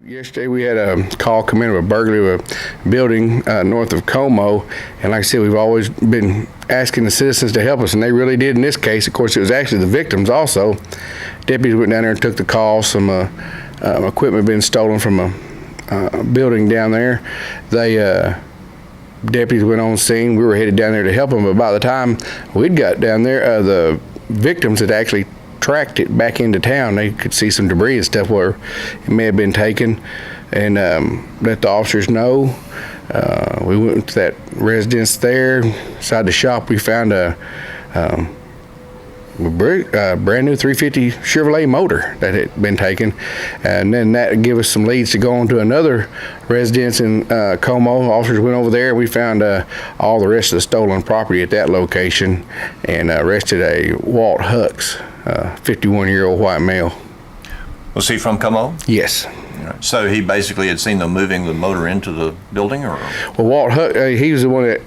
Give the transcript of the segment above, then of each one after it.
Yesterday we had a call come in of a burglary of a building north of Como, and like I said, we've always been asking the citizens to help us, and they really did in this case. Of course, it was actually the victims also. Deputies went down there and took the call. Some equipment had been stolen from a building down there. Deputies went on scene. We were headed down there to help them, but by the time we'd got down there, the victims had actually tracked it back into town. They could see some debris and stuff where it may have been taken, and let the officers know. We went to that residence there. Inside the shop, we found a brand new 350 Chevrolet motor that had been taken, and then that gave us some leads to go on to another residence in Como. Officers went over there, and we found all the rest of the stolen property at that location, and arrested a Walt Hux, 51-year-old white male. Was he from Como? Yes. So he basically had seen them moving the motor into the building, or? Well, Walt Hux, he was the one that,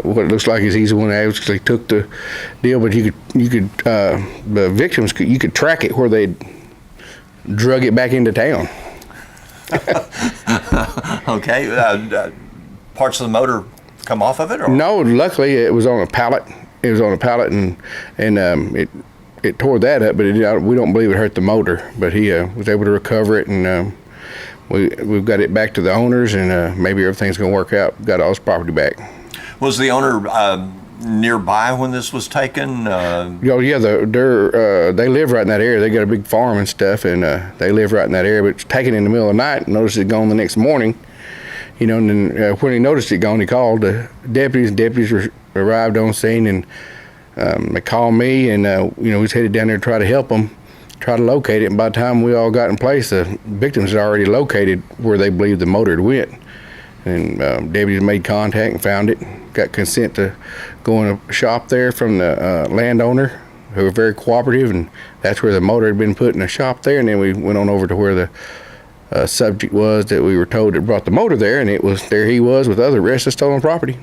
what it looks like is he's the one that actually took the deal, but you could the victims you could track it where they drug it back into town. Okay. Parts of the motor come off of it, or? No, luckily it was on a pallet. It was on a pallet, and it tore that up, but we don't believe it hurt the motor. But he was able to recover it, and we've got it back to the owners, and maybe everything's going to work out. Got all his property back. Was the owner nearby when this was taken? Oh yeah, they live right in that area. They got a big farm and stuff, and they live right in that area. But it's taken in the middle of the night. Noticed it gone the next morning. And then when he noticed it gone, he called the deputies. Deputies arrived on scene, and they called me, and we was headed down there to try to help them, try to locate it. And by the time we all got in place, the victims had already located where they believed the motor had went. And deputies made contact and found it. Got consent to go in a shop there from the landowner, who were very cooperative, and that's where the motor had been put in a shop there. And then we went on over to where the subject was that we were told that brought the motor there, and it was there he was with other rest of stolen property.